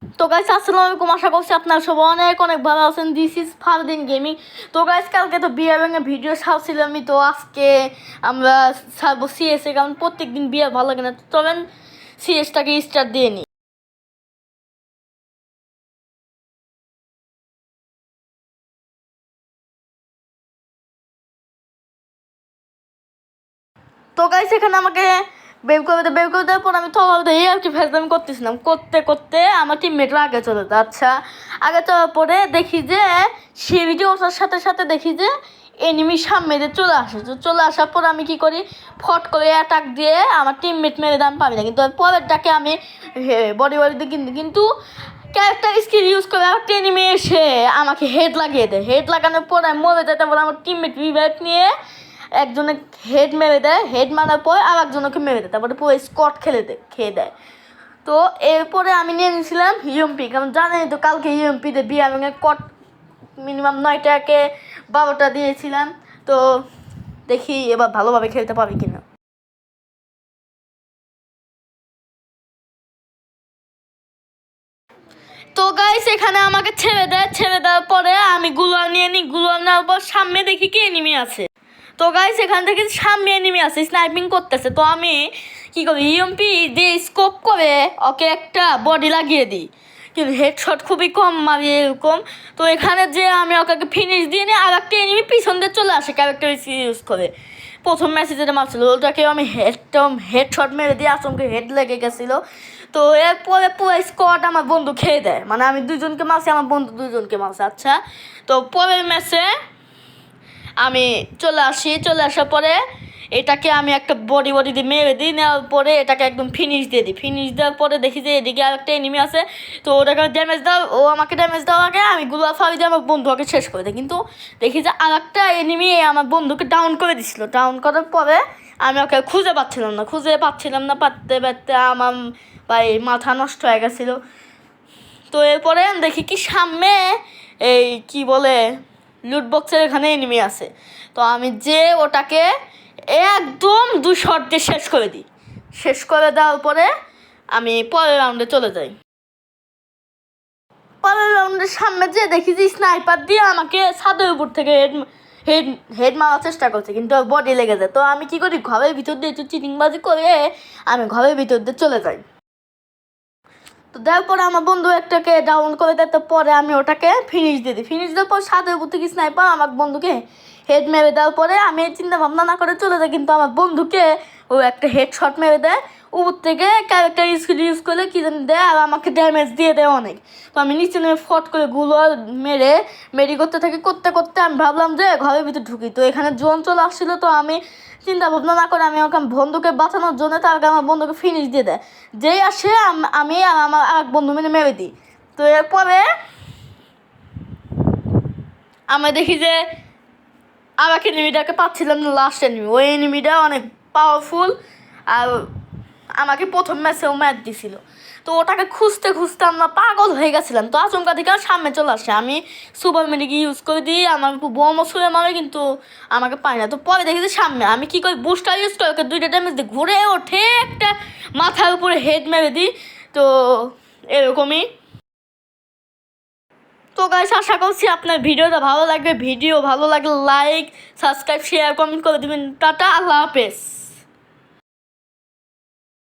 তো গাইস আসসালামু আলাইকুম, আশা করছি আপনারা সবাই অনেক অনেক ভালো আছেন। This is Fardin gaming. তো গাইস কালকে তো বিয়ার ব্যাঙের ভিডিও ছাড়ছিলাম আমি, তো আজকে আমরা ছাড়বো সিএসে, কারণ প্রত্যেকদিন বিয়ার ভালো লাগে না। তো চলেন সিএসটাকে স্টার্ট দিয়ে নিই। তো গাইস এখানে আমাকে বের করে দেওয়ার পর আমি তো এই আর কি ফেসলামি করতেছিলাম, করতে করতে আমার টিমমেটরা আগে চলে যায়। আচ্ছা, আগে চলার পরে দেখি যে সিঁড়িটি ওঠার সাথে সাথে দেখি যে এনিমি সামনে দিয়ে চলে আসে। তো চলে আসার পর আমি কি করি, ফট করে অ্যাটাক দিয়ে আমার টিমমেট মেরে দাম পাবি না, কিন্তু পরেরটাকে আমি বডি দিয়ে কিন্তু ক্যারেক্টার স্কিল ইউজ করে একটা এনিমি এসে আমাকে হেড লাগিয়ে দেয়। হেড লাগানোর পর আমি মরে যাই। তারপর আমার টিমমেট রিভাইভ নিয়ে একজনে হেড মেরে দেয়, হেড মারার পর আর একজনকে মেরে দেয়, তারপরে পুরো স্কট খেয়ে দেয়। তো এরপরে আমি নিয়ে নিয়েছিলাম ইউএমপি, কারণ জানেন তো কালকে ইউএমপিতে বিয়ারঙের কট মিনিমাম 9টাকে 12টা দিয়েছিলাম। তো দেখি এবার ভালোভাবে খেলতে পারি কিনা। তো গাইস এখানে আমাকে ছেড়ে দেওয়ার পরে আমি গুলোয়াল নিয়ে নিই। গুলোয়াল নেওয়ার পর সামনে দেখি কি এনিমি আছে। তো গাইস এখান থেকে সামনে এনিমি আছে, স্নাইপিং করতেছে। তো আমি কি করি, ইএমপি দিয়ে স্কোপ করে ওকে একটা বডি লাগিয়ে দিই, কিন্তু হেডশট খুবই কম মারি এরকম। তো এখানে যে আমি ওকে ফিনিশ দিয়ে নিই, আর একটা এনিমি পিছন দিয়ে চলে আসে ক্যারেক্টার ইউজ করে। প্রথম ম্যাচে যেটা মারছিল ওটাকে আমি হেডশট মেরে দিয়ে আচমকে হেড লেগে গেছিলো। তো এরপরে পুরো স্কোয়াড আমার বন্ধু খেয়ে দেয়, মানে আমি দুজনকে মারছি, আমার বন্ধু দুজনকে মারছে। আচ্ছা, তো পরের ম্যাচে আমি চলে আসার পরে এটাকে আমি একটা বডি দিয়ে মেরে দিই। নেওয়ার পরে এটাকে একদম ফিনিশ দিয়ে দিই। ফিনিশ দেওয়ার পরে দেখি যে এদিকে আরেকটা এনিমি আছে। তো ওটাকে ড্যামেজ আমাকে ড্যামেজ দেওয়ার আগে আমি গুলা ফাড়ি দিয়ে আমার বন্ধুকে শেষ করে দিই। কিন্তু দেখি যে আরেকটা এনিমি আমার বন্ধুকে ডাউন করে দিছিল। ডাউন করার পরে আমি ওকে খুঁজে পাচ্ছিলাম না পারতে আমার ভাই মাথা নষ্ট হয়ে গেছিলো। তো এরপরে দেখি কি সামনে এই কি বলে লুট বক্সের এখানে এনিমি আছে। তো আমি যে ওটাকে একদম 2 শট দিয়ে শেষ করে দিই। শেষ করে দেওয়ার পরে আমি পরের রাউন্ডে চলে যাই। পরের রাউন্ডের সামনে যে দেখি যে স্নাইপার দিয়ে আমাকে ছাদের উপর থেকে হেড হেড মারার চেষ্টা করছে, কিন্তু বডি লেগে যায়। তো আমি কি করি, ঘরের ভিতর দিয়ে একটু চিটিংবাজি করে আমি ঘরের ভিতর দিয়ে চলে যাই। তো দেওয়ার পরে আমার বন্ধু একটাকে ডাউন করে দেওয়ার পরে আমি ওটাকে ফিনিশ দিয়ে দিই। ফিনিশ দেওয়ার পর ছাদের উপর থেকে স্নাইপার আমার বন্ধুকে হেড মেরে দেওয়ার পরে আমি চিন্তা ভাবনা না করে চলে যাই, কিন্তু আমার বন্ধুকে ও একটা হেড শট মেরে দেয় উপর থেকে, ক্যারেক্টার স্কিল ইউজ করে কী জানি দেয়, আর আমাকে ড্যামেজ দিয়ে দেয় অনেক। তো আমি নিচে নেমে ফট করে গুলো মেরি করতে করতে আমি ভাবলাম যে ঘরের ভিতরে ঢুকি। তো এখানে জোন চলে আসছিলো। তো আমি চিন্তা ভাবনা না করে আমি ওখানে বন্ধুকে বাঁচানোর জন্য তার আগে আমার বন্ধুকে ফিনিশ দিয়ে দেয়। যেই আসে আমি আর আমার এক বন্ধু মিলে মেরে দিই। তো এরপরে আমি দেখি যে আমাকে এনিমিটাকে পাচ্ছিলাম না, লাস্ট এনিমি। ওই এনিমিটা অনেক পাওয়ারফুল, আর আমাকে প্রথম ম্যাচেও ম্যাচ দিছিল। তো ওটাকে খুঁজতে খুঁজতে আমরা পাগল হয়ে গেছিলাম। তো আচমকা দিকে সামনে চলে আসে, আমি সুপার মেডিকে ইউজ করে দিই, আমার বোমও ছুঁড়ে মারে, কিন্তু আমাকে পাই না। তো পরে দেখি যে সামনে আমি কী করি, বুস্টার ইউজ করে ওকে 2টা ড্যামেজ দিই, ঘুরে ওঠে একটা মাথার উপরে হেড মেরে দিই। তো এরকমই। তো গাইস আশা করছি আপনার ভিডিওটা ভালো লাগবে। ভিডিও ভালো লাগলে লাইক, সাবস্ক্রাইব, শেয়ার, কমেন্ট করে দেবেন। টাটা, আল্লাহ হাফেজ।